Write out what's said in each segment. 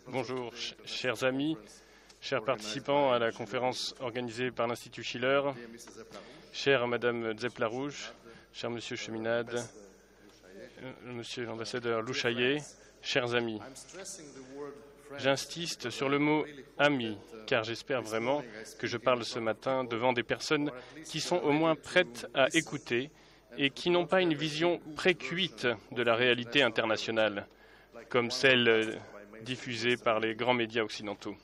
Bonjour, chers amis, chers participants à la conférence organisée par l'Institut Schiller, chère Madame Zepp-Larouche, cher Monsieur Cheminade, Monsieur l'ambassadeur Louchaillet, chers amis. J'insiste sur le mot « ami », car j'espère vraiment que je parle ce matin devant des personnes qui sont au moins prêtes à écouter et qui n'ont pas une vision précuite de la réalité internationale, comme celle diffusée par les grands médias occidentaux.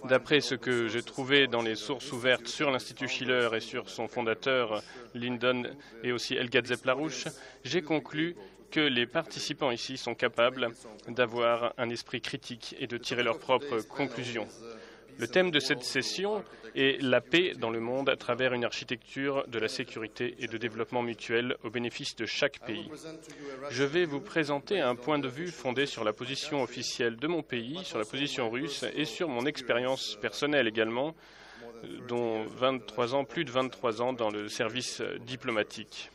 D'après ce que j'ai trouvé dans les sources ouvertes sur l'Institut Schiller et sur son fondateur, Lyndon, et aussi Helga Zepp-Larouche, j'ai conclu que les participants ici sont capables d'avoir un esprit critique et de tirer leurs propres conclusions. Le thème de cette session est la paix dans le monde à travers une architecture de la sécurité et de développement mutuel au bénéfice de chaque pays. Je vais vous présenter un point de vue fondé sur la position officielle de mon pays, sur la position russe et sur mon expérience personnelle également, dont plus de 23 ans dans le service diplomatique.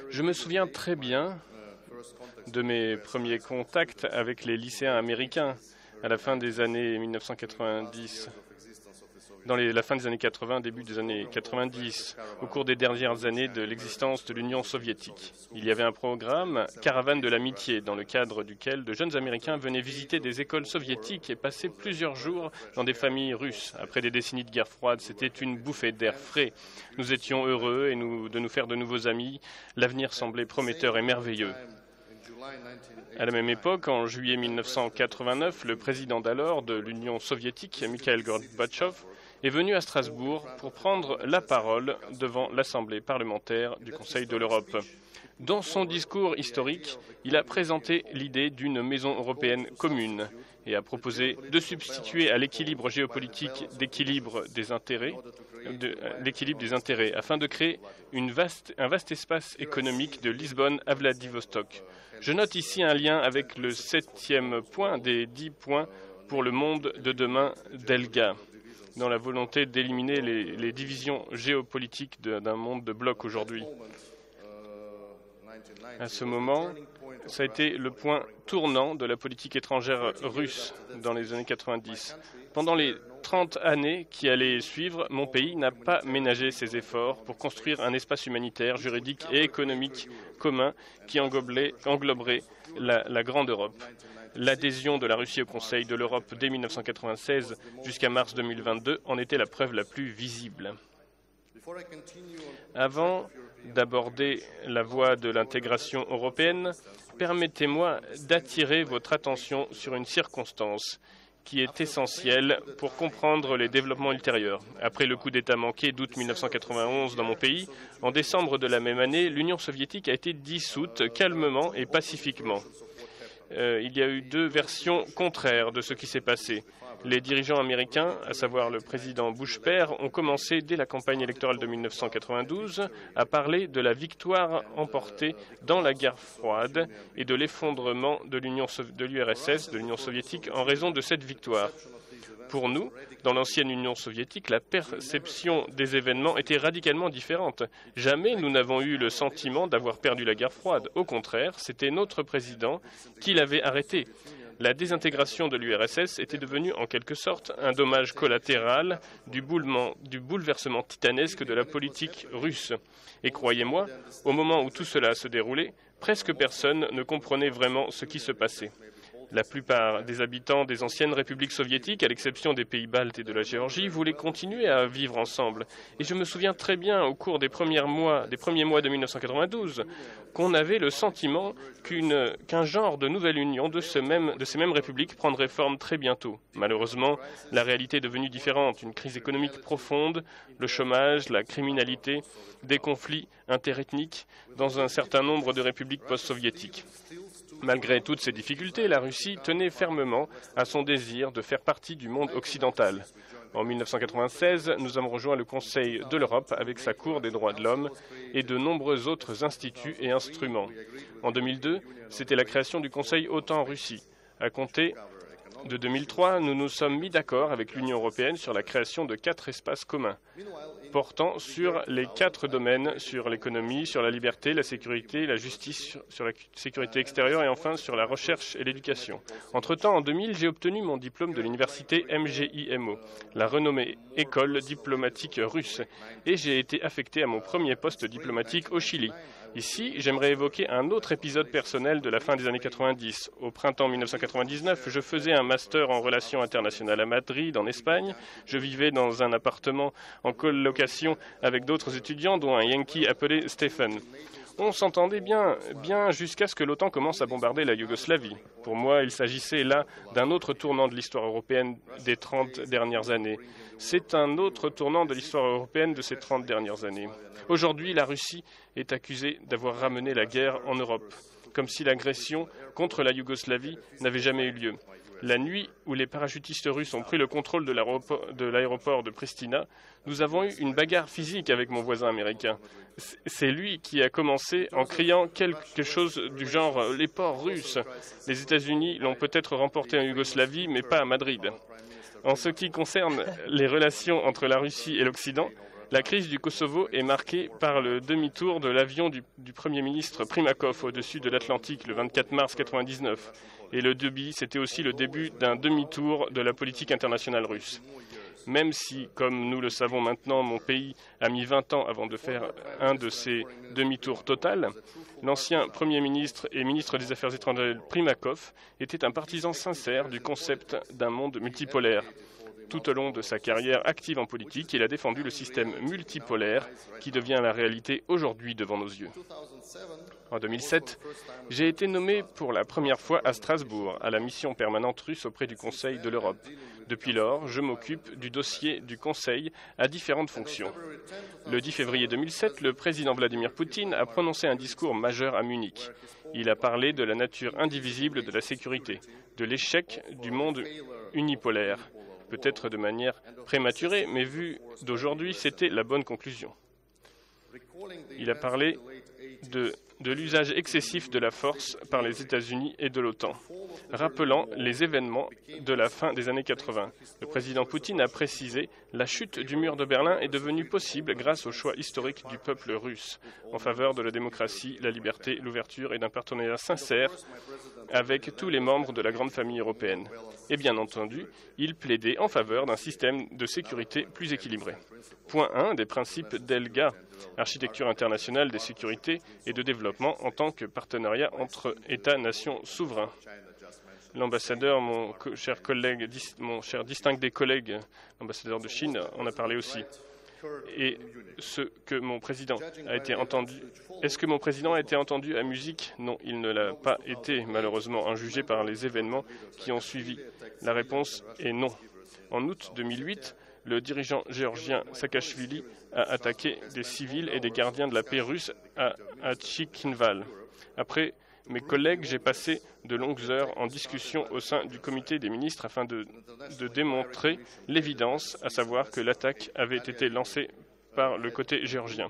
Je me souviens très bien de mes premiers contacts avec les lycéens américains à la fin des années 1990, la fin des années 80, début des années 90, au cours des dernières années de l'existence de l'Union soviétique. Il y avait un programme Caravane de l'amitié, dans le cadre duquel de jeunes Américains venaient visiter des écoles soviétiques et passer plusieurs jours dans des familles russes. Après des décennies de guerre froide, c'était une bouffée d'air frais. Nous étions heureux de nous faire de nouveaux amis. L'avenir semblait prometteur et merveilleux. À la même époque, en juillet 1989, le président d'alors de l'Union soviétique, Mikhail Gorbatchev, est venu à Strasbourg pour prendre la parole devant l'Assemblée parlementaire du Conseil de l'Europe. Dans son discours historique, il a présenté l'idée d'une maison européenne commune et a proposé de substituer à l'équilibre géopolitique l'équilibre des intérêts afin de créer un vaste espace économique de Lisbonne à Vladivostok. Je note ici un lien avec le 7e point des 10 points pour le monde de demain d'Helga, dans la volonté d'éliminer les divisions géopolitiques d'un monde de blocs aujourd'hui. À ce moment, ça a été le point tournant de la politique étrangère russe dans les années 90. Pendant les 30 années qui allaient suivre, mon pays n'a pas ménagé ses efforts pour construire un espace humanitaire, juridique et économique commun qui engloberait la Grande Europe. L'adhésion de la Russie au Conseil de l'Europe dès 1996 jusqu'à mars 2022 en était la preuve la plus visible. Avant d'aborder la voie de l'intégration européenne, permettez-moi d'attirer votre attention sur une circonstance qui est essentielle pour comprendre les développements ultérieurs. Après le coup d'État manqué d'août 1991 dans mon pays, en décembre de la même année, l'Union soviétique a été dissoute calmement et pacifiquement. Il y a eu deux versions contraires de ce qui s'est passé. Les dirigeants américains, à savoir le président Bush père, ont commencé dès la campagne électorale de 1992 à parler de la victoire emportée dans la guerre froide et de l'effondrement de l'URSS, de l'Union soviétique, en raison de cette victoire. Pour nous, dans l'ancienne Union soviétique, la perception des événements était radicalement différente. Jamais nous n'avons eu le sentiment d'avoir perdu la guerre froide. Au contraire, c'était notre président qui l'avait arrêté. La désintégration de l'URSS était devenue en quelque sorte un dommage collatéral du bouleversement titanesque de la politique russe. Et croyez-moi, au moment où tout cela se déroulait, presque personne ne comprenait vraiment ce qui se passait. La plupart des habitants des anciennes républiques soviétiques, à l'exception des pays baltes et de la Géorgie, voulaient continuer à vivre ensemble. Et je me souviens très bien, au cours des premiers mois de 1992, qu'on avait le sentiment qu'un genre de nouvelle union de ces mêmes républiques prendrait forme très bientôt. Malheureusement, la réalité est devenue différente. Une crise économique profonde, le chômage, la criminalité, des conflits interethniques dans un certain nombre de républiques post-soviétiques. Malgré toutes ces difficultés, la Russie tenait fermement à son désir de faire partie du monde occidental. En 1996, nous avons rejoint le Conseil de l'Europe avec sa Cour des droits de l'homme et de nombreux autres instituts et instruments. En 2002, c'était la création du Conseil OTAN-Russie. À compter de 2003, nous nous sommes mis d'accord avec l'Union européenne sur la création de 4 espaces communs. portant sur les 4 domaines, sur l'économie, sur la liberté, la sécurité, la justice, sur la sécurité extérieure et enfin sur la recherche et l'éducation. Entre-temps, en 2000, j'ai obtenu mon diplôme de l'université MGIMO, la renommée école diplomatique russe, et j'ai été affecté à mon premier poste diplomatique au Chili. Ici, j'aimerais évoquer un autre épisode personnel de la fin des années 90. Au printemps 1999, je faisais un master en relations internationales à Madrid, en Espagne. Je vivais dans un appartement en colocation avec d'autres étudiants, dont un Yankee appelé Stephen. On s'entendait bien jusqu'à ce que l'OTAN commence à bombarder la Yougoslavie. Pour moi, il s'agissait là d'un autre tournant de l'histoire européenne des 30 dernières années. C'est un autre tournant de l'histoire européenne de ces 30 dernières années. Aujourd'hui, la Russie est accusée d'avoir ramené la guerre en Europe, comme si l'agression contre la Yougoslavie n'avait jamais eu lieu. La nuit où les parachutistes russes ont pris le contrôle de l'aéroport de Pristina, nous avons eu une bagarre physique avec mon voisin américain. C'est lui qui a commencé en criant quelque chose du genre « les ports russes ». Les États-Unis l'ont peut-être remporté en Yougoslavie, mais pas à Madrid. En ce qui concerne les relations entre la Russie et l'Occident, la crise du Kosovo est marquée par le demi-tour de l'avion du Premier ministre Primakov au-dessus de l'Atlantique le 24 mars 1999. Et le débit, c'était aussi le début d'un demi-tour de la politique internationale russe. Même si, comme nous le savons maintenant, mon pays a mis 20 ans avant de faire un de ces demi-tours total, l'ancien Premier ministre et ministre des Affaires étrangères Primakov était un partisan sincère du concept d'un monde multipolaire. Tout au long de sa carrière active en politique, il a défendu le système multipolaire qui devient la réalité aujourd'hui devant nos yeux. En 2007, j'ai été nommé pour la première fois à Strasbourg, à la mission permanente russe auprès du Conseil de l'Europe. Depuis lors, je m'occupe du dossier du Conseil à différentes fonctions. Le 10 février 2007, le président Vladimir Poutine a prononcé un discours majeur à Munich. Il a parlé de la nature indivisible de la sécurité, de l'échec du monde unipolaire. Peut-être de manière prématurée, mais vu d'aujourd'hui, c'était la bonne conclusion. Il a parlé de l'usage excessif de la force par les États-Unis et de l'OTAN, rappelant les événements de la fin des années 80. Le président Poutine a précisé « La chute du mur de Berlin est devenue possible grâce au choix historique du peuple russe, en faveur de la démocratie, la liberté, l'ouverture et d'un partenariat sincère avec tous les membres de la grande famille européenne. » Et bien entendu, il plaidait en faveur d'un système de sécurité plus équilibré. Point 1 des principes d'ELGA, architecture internationale des sécurités et de développement en tant que partenariat entre États-nations souverains. L'ambassadeur, mon cher distingué collègue, l'ambassadeur de Chine, en a parlé aussi. Et est-ce que mon président a été entendu à musique? Non, il ne l'a pas été, malheureusement, injugé par les événements qui ont suivi. La réponse est non. En août 2008, le dirigeant géorgien Saakashvili a attaqué des civils et des gardiens de la paix russes à Tchikhinval. Après mes collègues, j'ai passé de longues heures en discussion au sein du comité des ministres afin de démontrer l'évidence, à savoir que l'attaque avait été lancée par le côté géorgien.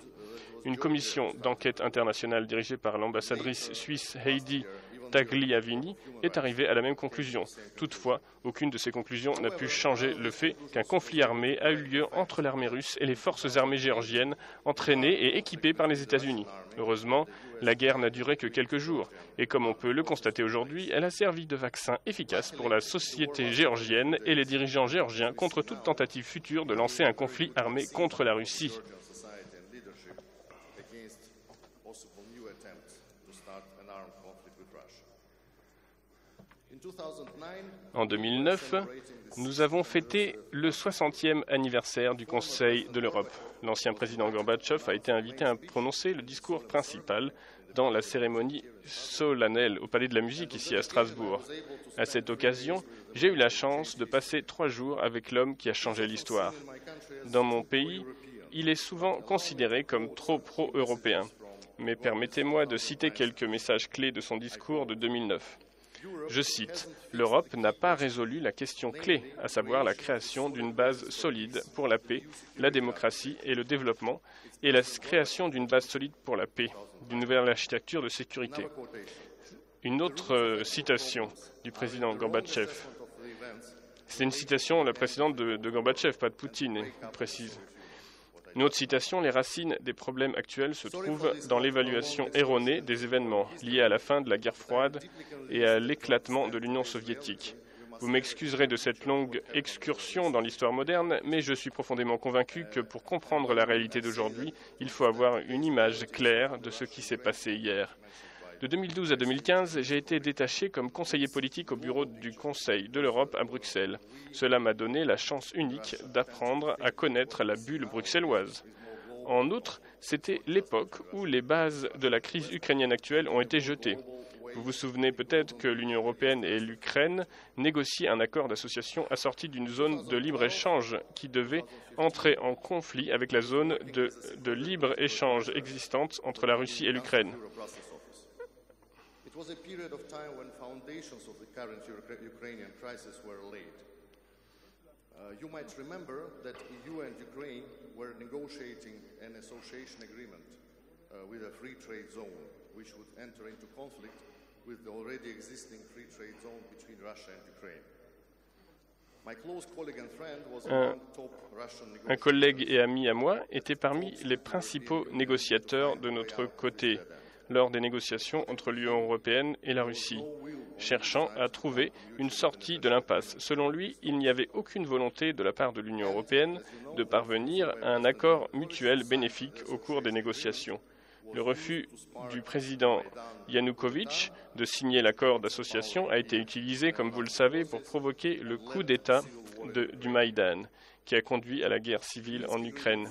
Une commission d'enquête internationale dirigée par l'ambassadrice suisse Heidi Tagliavini est arrivée à la même conclusion. Toutefois, aucune de ces conclusions n'a pu changer le fait qu'un conflit armé a eu lieu entre l'armée russe et les forces armées géorgiennes, entraînées et équipées par les États-Unis. Heureusement, la guerre n'a duré que quelques jours, et comme on peut le constater aujourd'hui, elle a servi de vaccin efficace pour la société géorgienne et les dirigeants géorgiens contre toute tentative future de lancer un conflit armé contre la Russie. En 2009, nous avons fêté le 60e anniversaire du Conseil de l'Europe. L'ancien président Gorbatchev a été invité à prononcer le discours principal dans la cérémonie solennelle au Palais de la Musique ici à Strasbourg. À cette occasion, j'ai eu la chance de passer 3 jours avec l'homme qui a changé l'histoire. Dans mon pays, il est souvent considéré comme trop pro-européen. Mais permettez-moi de citer quelques messages clés de son discours de 2009. Je cite, « L'Europe n'a pas résolu la question clé, à savoir la création d'une base solide pour la paix, la démocratie et le développement, et la création d'une base solide pour la paix, d'une nouvelle architecture de sécurité. » Une autre citation du président Gorbatchev. C'est une citation, la précédente de Gorbatchev, pas de Poutine, il précise. Une autre citation, les racines des problèmes actuels se trouvent dans l'évaluation erronée des événements liés à la fin de la guerre froide et à l'éclatement de l'Union soviétique. Vous m'excuserez de cette longue excursion dans l'histoire moderne, mais je suis profondément convaincu que pour comprendre la réalité d'aujourd'hui, il faut avoir une image claire de ce qui s'est passé hier. De 2012 à 2015, j'ai été détaché comme conseiller politique au bureau du Conseil de l'Europe à Bruxelles. Cela m'a donné la chance unique d'apprendre à connaître la bulle bruxelloise. En outre, c'était l'époque où les bases de la crise ukrainienne actuelle ont été jetées. Vous vous souvenez peut-être que l'Union européenne et l'Ukraine négociaient un accord d'association assorti d'une zone de libre-échange qui devait entrer en conflit avec la zone de libre-échange existante entre la Russie et l'Ukraine. It was a period of time when foundations of the current Ukrainian crisis were laid. You might remember that EU and Ukraine were negotiating an association agreement with a free trade zone, which would enter into conflict with the already existing free trade zone between Russia and Ukraine. My close colleague and friend was among top Russian negotiators. Un collègue et ami à moi était parmi les principaux négociateurs de notre côté lors des négociations entre l'Union européenne et la Russie, cherchant à trouver une sortie de l'impasse. Selon lui, il n'y avait aucune volonté de la part de l'Union européenne de parvenir à un accord mutuel bénéfique au cours des négociations. Le refus du président Yanukovych de signer l'accord d'association a été utilisé, comme vous le savez, pour provoquer le coup d'État du Maïdan, qui a conduit à la guerre civile en Ukraine.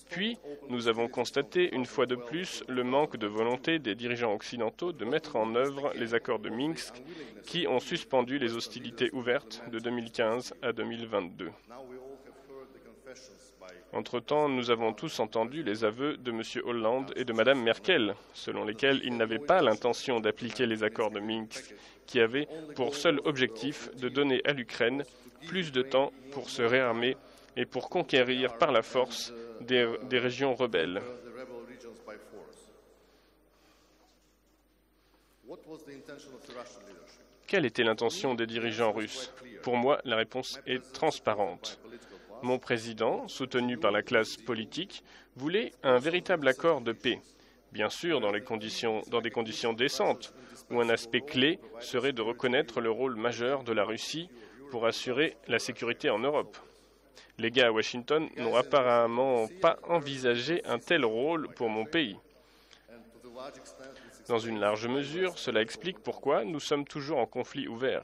Puis, nous avons constaté une fois de plus le manque de volonté des dirigeants occidentaux de mettre en œuvre les accords de Minsk qui ont suspendu les hostilités ouvertes de 2015 à 2022. Entre-temps, nous avons tous entendu les aveux de M. Hollande et de Mme Merkel, selon lesquels ils n'avaient pas l'intention d'appliquer les accords de Minsk, qui avaient pour seul objectif de donner à l'Ukraine plus de temps pour se réarmer et pour conquérir par la force des régions rebelles. Quelle était l'intention des dirigeants russes? Pour moi, la réponse est transparente. Mon président, soutenu par la classe politique, voulait un véritable accord de paix, bien sûr dans des conditions décentes, où un aspect clé serait de reconnaître le rôle majeur de la Russie pour assurer la sécurité en Europe. Les gars à Washington n'ont apparemment pas envisagé un tel rôle pour mon pays. Dans une large mesure, cela explique pourquoi nous sommes toujours en conflit ouvert.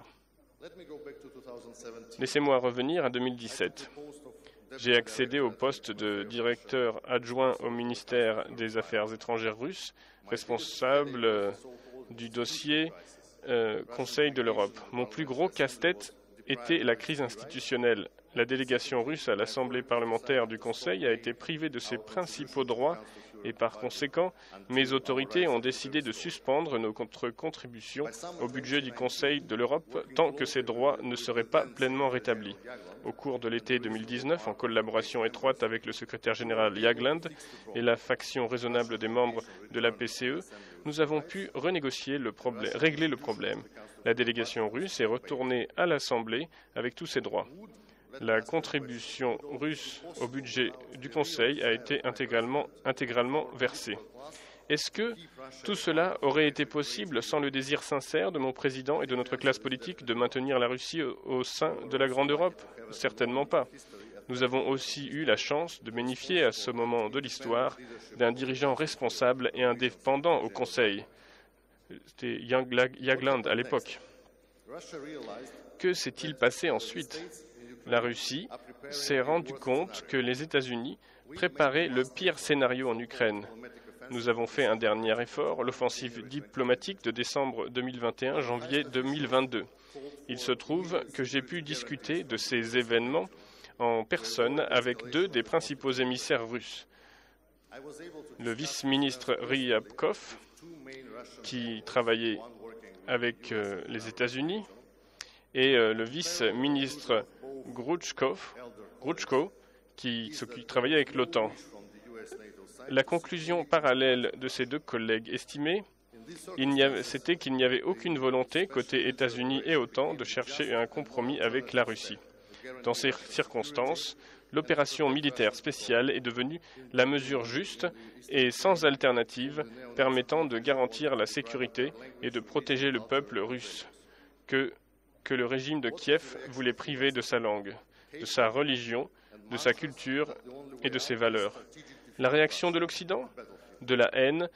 Laissez-moi revenir à 2017. J'ai accédé au poste de directeur adjoint au ministère des Affaires étrangères russe, responsable du dossier Conseil de l'Europe. Mon plus gros casse-tête était la crise institutionnelle. La délégation russe à l'Assemblée parlementaire du Conseil a été privée de ses principaux droits et par conséquent, mes autorités ont décidé de suspendre notre contribution au budget du Conseil de l'Europe tant que ces droits ne seraient pas pleinement rétablis. Au cours de l'été 2019, en collaboration étroite avec le secrétaire général Jagland et la faction raisonnable des membres de la PCE, nous avons pu régler le problème. La délégation russe est retournée à l'Assemblée avec tous ses droits. La contribution russe au budget du Conseil a été intégralement versée. Est-ce que tout cela aurait été possible sans le désir sincère de mon président et de notre classe politique de maintenir la Russie au sein de la Grande Europe? Certainement pas. Nous avons aussi eu la chance de bénéficier à ce moment de l'histoire d'un dirigeant responsable et indépendant au Conseil. C'était Jagland à l'époque. Que s'est-il passé ensuite? La Russie s'est rendue compte que les États-Unis préparaient le pire scénario en Ukraine. Nous avons fait un dernier effort, l'offensive diplomatique de décembre 2021, janvier 2022. Il se trouve que j'ai pu discuter de ces événements en personne avec deux des principaux émissaires russes. Le vice-ministre Ryabkov, qui travaillait avec les États-Unis, et le vice-ministre Gruchko, qui travaillait avec l'OTAN. La conclusion parallèle de ces deux collègues estimait, c'était qu'il n'y avait aucune volonté, côté États-Unis et OTAN, de chercher un compromis avec la Russie. Dans ces circonstances, L'opération militaire spéciale est devenue la mesure juste et sans alternative permettant de garantir la sécurité et de protéger le peuple russe que le régime de Kiev voulait priver de sa langue, de sa religion, de sa culture et de ses valeurs. La réaction de l'Occident? De la haine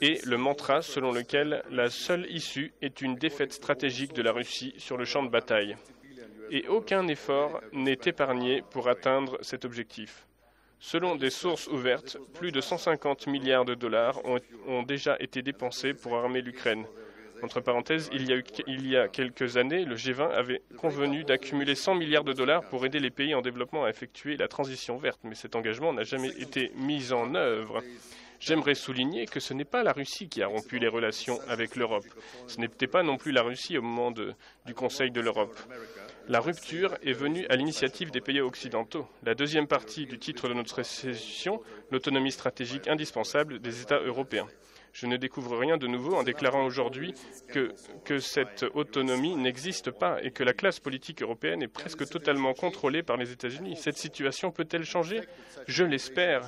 et le mantra selon lequel la seule issue est une défaite stratégique de la Russie sur le champ de bataille. Et aucun effort n'est épargné pour atteindre cet objectif. Selon des sources ouvertes, plus de 150 milliards de dollars ont déjà été dépensés pour armer l'Ukraine. Entre parenthèses, il y a quelques années, le G20 avait convenu d'accumuler 100 milliards de dollars pour aider les pays en développement à effectuer la transition verte, mais cet engagement n'a jamais été mis en œuvre. J'aimerais souligner que ce n'est pas la Russie qui a rompu les relations avec l'Europe. Ce n'était pas non plus la Russie au moment du Conseil de l'Europe. La rupture est venue à l'initiative des pays occidentaux. La deuxième partie du titre de notre session, l'autonomie stratégique indispensable des États européens. Je ne découvre rien de nouveau en déclarant aujourd'hui que cette autonomie n'existe pas et que la classe politique européenne est presque totalement contrôlée par les États-Unis. Cette situation peut-elle changer? Je l'espère.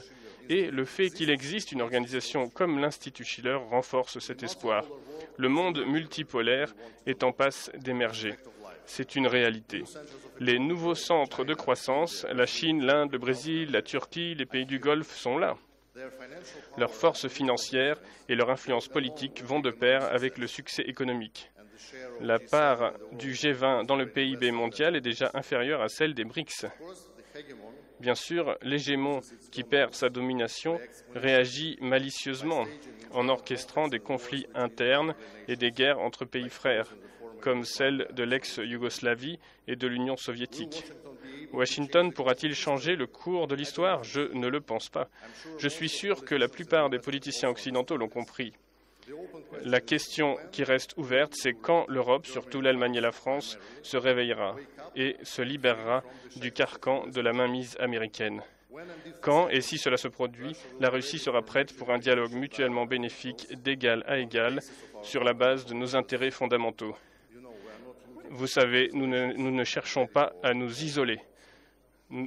Et le fait qu'il existe une organisation comme l'Institut Schiller renforce cet espoir. Le monde multipolaire est en passe d'émerger. C'est une réalité. Les nouveaux centres de croissance, la Chine, l'Inde, le Brésil, la Turquie, les pays du Golfe sont là. Leur force financière et leur influence politique vont de pair avec le succès économique. La part du G20 dans le PIB mondial est déjà inférieure à celle des BRICS. Bien sûr, l'hégémon qui perd sa domination réagit malicieusement en orchestrant des conflits internes et des guerres entre pays frères, comme celle de l'ex-Yougoslavie et de l'Union soviétique. Washington pourra-t-il changer le cours de l'histoire? Je ne le pense pas. Je suis sûr que la plupart des politiciens occidentaux l'ont compris. La question qui reste ouverte, c'est quand l'Europe, surtout l'Allemagne et la France, se réveillera et se libérera du carcan de la mainmise américaine. Quand et si cela se produit, la Russie sera prête pour un dialogue mutuellement bénéfique d'égal à égal sur la base de nos intérêts fondamentaux. Vous savez, nous ne cherchons pas à nous isoler.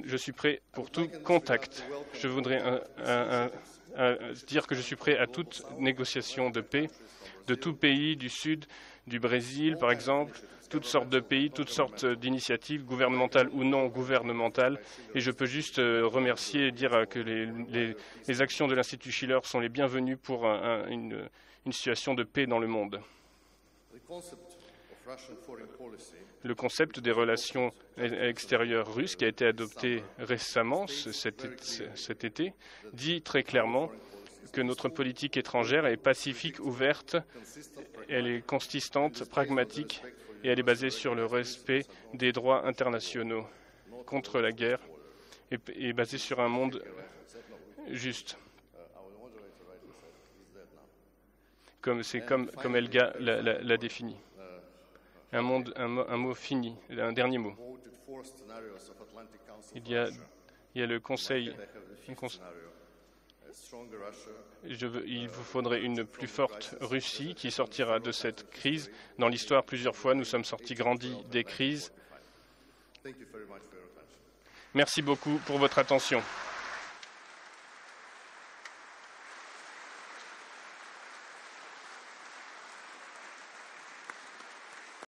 Je suis prêt pour tout contact. Je voudrais dire que je suis prêt à toute négociation de paix, de tout pays du Sud, du Brésil par exemple, toutes sortes de pays, toutes sortes d'initiatives, gouvernementales ou non gouvernementales. Et je peux juste remercier et dire que les actions de l'Institut Schiller sont les bienvenues pour une situation de paix dans le monde. Le concept des relations extérieures russes, qui a été adopté récemment cet été, dit très clairement que notre politique étrangère est pacifique, ouverte, elle est consistante, pragmatique et elle est basée sur le respect des droits internationaux contre la guerre et basée sur un monde juste. Comme Elga l'a défini. Un mot fini, un dernier mot. Il y a le Conseil. Il vous faudrait une plus forte Russie qui sortira de cette crise. Dans l'histoire, plusieurs fois, nous sommes sortis grandis des crises. Merci beaucoup pour votre attention.